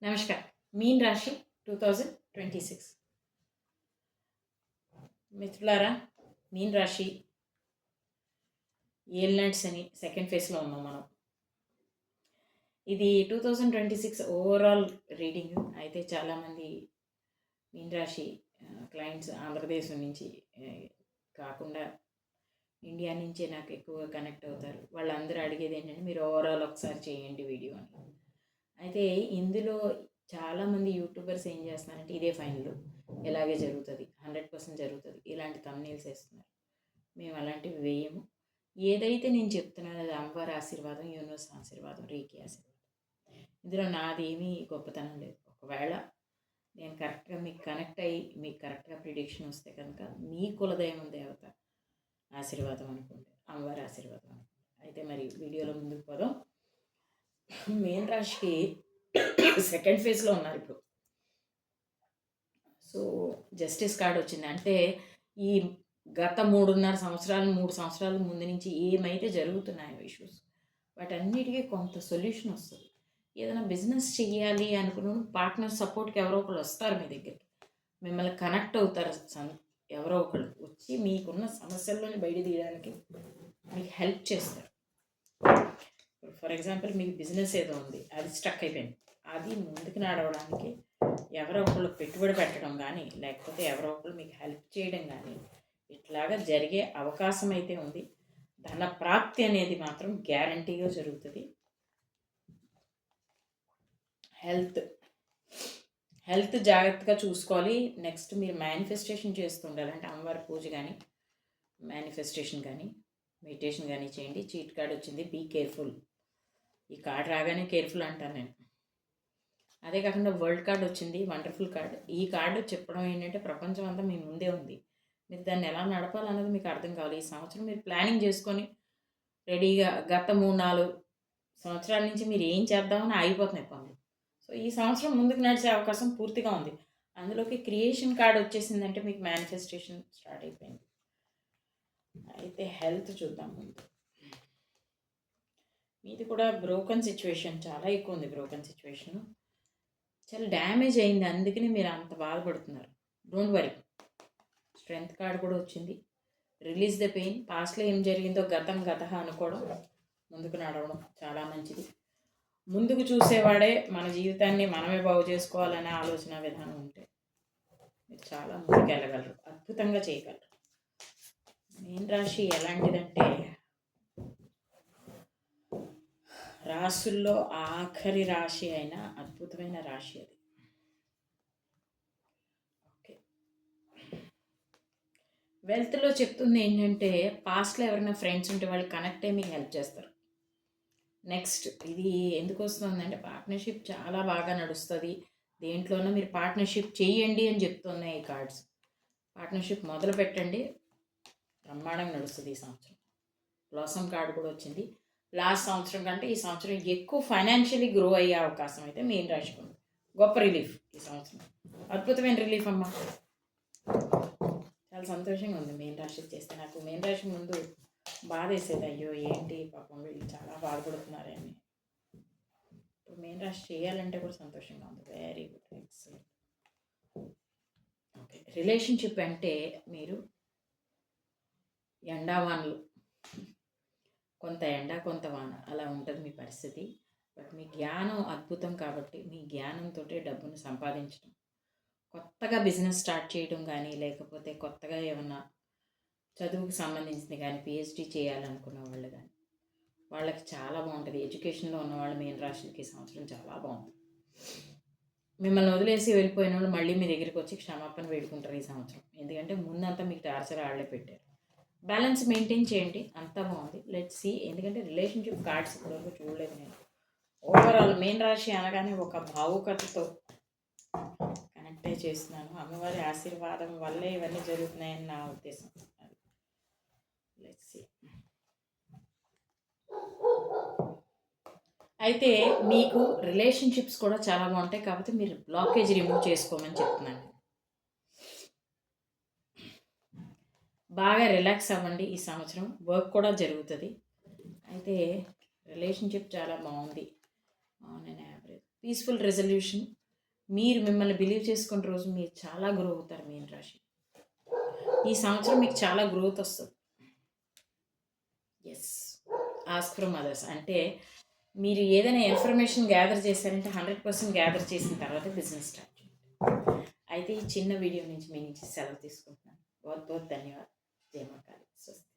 నమస్కారం. మీన్ రాశి 2026 మిత్రులారా, మీన్ రాశి ఏలినాటి శని సెకండ్ ఫేజ్లో ఉన్నాం మనం. ఇది 2026 ఓవరాల్ రీడింగ్. అయితే చాలామంది మీన్ రాశి క్లయింట్స్ ఆంధ్రదేశం నుంచి కాకుండా ఇండియా నుంచే నాకు ఎక్కువగా కనెక్ట్ అవుతారు. వాళ్ళందరూ అడిగేది ఏంటంటే మీరు ఓవరాల్ ఒకసారి చేయండి వీడియో అని. అయితే ఇందులో చాలామంది యూట్యూబర్స్ ఏం చేస్తున్నారంటే ఇదే ఫైనల్, ఇలాగే జరుగుతుంది, 100% జరుగుతుంది, ఇలాంటి థంబ్నెయిల్స్ వేస్తున్నారు. మేము అలాంటివి వేయము. ఏదైతే నేను చెప్తున్నానో అది అమ్మవారి ఆశీర్వాదం, యూనివర్స్ ఆశీర్వాదం, రీకి ఆశీర్వాదం. ఇందులో నాదేమీ గొప్పతనం లేదు. ఒకవేళ నేను కరెక్ట్గా మీకు కనెక్ట్ అయ్యి మీకు కరెక్ట్గా ప్రిడిక్షన్ వస్తే కనుక మీ కులదైవం దేవత ఆశీర్వాదం అనుకోండి, అమ్మవారి ఆశీర్వాదం అనుకోండి. అయితే మరి వీడియోలో ముందుకు పోదాం. మీన రాశికి సెకండ్ ఫేజ్లో ఉన్నారు ఇప్పుడు. సో జస్టిస్ కార్డ్ వచ్చింది అంటే ఈ గత 3 సంవత్సరాల ముందు నుంచి ఏమైతే జరుగుతున్నాయో ఇష్యూస్, వాటన్నిటికీ కొంత సొల్యూషన్ వస్తుంది. ఏదైనా బిజినెస్ చెయ్యాలి అనుకున్న పార్ట్నర్ సపోర్ట్కి ఎవరో ఒకళ్ళు వస్తారు మీ దగ్గరికి, మిమ్మల్ని కనెక్ట్ అవుతారు. ఎవరో ఒకళ్ళు వచ్చి మీకున్న సమస్యల్లోని బయట తీయడానికి మీకు హెల్ప్ చేస్తారు. ఫర్ ఎగ్జాంపుల్ మీకు బిజినెస్ ఏదో ఉంది, అది స్టక్ అయిపోయింది, అది ముందుకు నడవడానికి ఎవరో ఒకళ్ళు పెట్టుబడి పెట్టడం కానీ లేకపోతే ఎవరో ఒకళ్ళు మీకు హెల్ప్ చేయడం కానీ ఇట్లాగా జరిగే అవకాశం అయితే ఉంది. ధన ప్రాప్తి అనేది మాత్రం గ్యారంటీగా జరుగుతుంది. హెల్త్ జాగ్రత్తగా చూసుకోవాలి. నెక్స్ట్ మీరు మేనిఫెస్టేషన్ చేస్తుండాలి, అంటే అమ్మవారి పూజ కానీ మేనిఫెస్టేషన్ కానీ మెడిటేషన్ కానీ చేయండి. చీట్ కార్డ్ వచ్చింది, బీ కేర్ఫుల్. ఈ కార్డ్ రాగానే కేర్ఫుల్ అంటాను నేను. అదే కాకుండా వరల్డ్ కార్డ్ వచ్చింది, వండర్ఫుల్ కార్డ్. ఈ కార్డు చెప్పడం ఏంటంటే ప్రపంచం అంతా మీ ముందే ఉంది, మీరు దాన్ని ఎలా నడపాలన్నది మీకు అర్థం కావాలి. ఈ సంవత్సరం మీరు ప్లానింగ్ చేసుకొని రెడీగా, గత 3-4 సంవత్సరాల నుంచి మీరు ఏం చేద్దామని ఆగిపోతున్నాయి పనులు. సో ఈ సంవత్సరం ముందుకు నడిచే అవకాశం పూర్తిగా ఉంది. అందులోకి క్రియేషన్ కార్డ్ వచ్చేసిందంటే మీకు మేనిఫెస్టేషన్ స్టార్ట్ అయిపోయింది. అయితే హెల్త్ చూద్దాం ముందు. మీది కూడా బ్రోకన్ సిచ్యువేషన్ చాలా ఎక్కువ ఉంది. బ్రోకన్ సిచ్యువేషన్ చాలా డ్యామేజ్ అయింది, అందుకని మీరు అంత బాధపడుతున్నారు. Don't worry. స్ట్రెంగ్త్ కార్డ్ కూడా వచ్చింది, రిలీజ్ ద పెయిన్. పాస్ట్లో ఏం జరిగిందో గతం అనుకోవడం, ముందుకు నడవడం చాలా మంచిది. ముందుకు చూసేవాడే మన జీవితాన్ని మనమే బాగు చేసుకోవాలనే ఆలోచన విధానం ఉంటే మీరు చాలా ముందుకు వెళ్ళగలరు, అద్భుతంగా చేయగలరు. మీన రాశి ఎలాంటిదంటే రాశుల్లో ఆఖరి రాశి అయిన అద్భుతమైన రాశి అది. ఓకే, వెల్త్లో చెప్తుంది ఏంటంటే పాస్ట్లో ఎవరైనా ఫ్రెండ్స్ ఉంటే వాళ్ళు కనెక్ట్ అయ్యి మీకు హెల్ప్ చేస్తారు. నెక్స్ట్ ఇది ఎందుకు వస్తుందంటే పార్ట్నర్షిప్ చాలా బాగా నడుస్తుంది. దేంట్లోనూ మీరు పార్ట్నర్షిప్ చేయండి అని చెప్తున్నాయి ఈ కార్డ్స్. పార్ట్నర్షిప్ మొదలు పెట్టండి, బ్రహ్మాండంగా నడుస్తుంది ఈ సంవత్సరం. బ్లాసమ్ కార్డు కూడా వచ్చింది. లాస్ట్ సంవత్సరం కంటే ఈ సంవత్సరం ఎక్కువ ఫైనాన్షియలీ గ్రో అయ్యే అవకాశం అయితే మీన రాశికి ఉంది. గొప్ప రిలీఫ్ ఈ సంవత్సరం, అద్భుతమైన రిలీఫ్ అమ్మ. చాలా సంతోషంగా ఉంది మీన రాశి చేస్తే. నాకు మీన రాశి ముందు బాధ వేసేది, అయ్యో ఏంటి పాపం వీళ్ళు చాలా బాధపడుతున్నారని. ఇప్పుడు మీన రాశి చేయాలంటే కూడా సంతోషంగా ఉంది. Very good, excellent. Okay, relationship అంటే మీరు ఎండావానలు, కొంత ఎండ కొంత వాన అలా ఉంటుంది మీ పరిస్థితి. బట్ మీ జ్ఞానం అద్భుతం కాబట్టి మీ జ్ఞానంతో డబ్బును సంపాదించడం, కొత్తగా బిజినెస్ స్టార్ట్ చేయడం కానీ లేకపోతే కొత్తగా ఏమన్నా చదువుకు సంబంధించింది కానీ పిహెచ్డి చేయాలనుకున్న వాళ్ళు కానీ వాళ్ళకి చాలా బాగుంటుంది. ఎడ్యుకేషన్లో ఉన్న వాళ్ళు మీన రాశికి ఈ సంవత్సరం చాలా బాగుంటుంది. మిమ్మల్ని వదిలేసి వెళ్ళిపోయిన వాళ్ళు మళ్ళీ మీ దగ్గరికి వచ్చి క్షమాపణ వేడుకుంటారు ఈ సంవత్సరం. ఎందుకంటే ముందంతా మీకు టార్చర్ ఆళ్లే పెట్టారు. బ్యాలెన్స్ మెయింటైన్ చేయండి, అంతా బాగుంది. Let's see. ఎందుకంటే రిలేషన్షిప్ కార్డ్స్ ఇప్పటివరకు చూడలేదు నేను. ఓవరాల్ మీన రాశి అనగానే ఒక భావుకతతో కనెక్టే చేస్తున్నాను. అమ్మవారి ఆశీర్వాదం వల్లే ఇవన్నీ జరుగుతున్నాయని నా ఉద్దేశం. Let's see. అయితే మీకు రిలేషన్షిప్స్ కూడా చాలా బాగుంటాయి, కాబట్టి మీరు బ్లాకేజ్ రిమూవ్ చేసుకోమని చెప్తున్నాను. బాగా రిలాక్స్ అవ్వండి ఈ సంవత్సరం. వర్క్ కూడా జరుగుతుంది. అయితే రిలేషన్షిప్ చాలా బాగుంది. నేను యావరేజ్ పీస్ఫుల్ రెజల్యూషన్. మీరు మిమ్మల్ని బిలీవ్ చేసుకున్న రోజు మీరు చాలా గ్రో అవుతారు మీన రాశి. ఈ సంవత్సరం మీకు చాలా గ్రోత్ వస్తుంది. ఎస్, ఆస్క్ ఫ్రమ్ అదర్స్ అంటే మీరు ఏదైనా ఇన్ఫర్మేషన్ గ్యాదర్ చేశారంటే 100% గ్యాదర్ చేసిన తర్వాత బిజినెస్ స్టార్ట్ చేయండి. అయితే ఈ చిన్న వీడియో నుంచి మీ నుంచి సెలవు తీసుకుంటున్నాను. बहुत बहुत धन्यवाद. जय मां काली. स्वस्थ.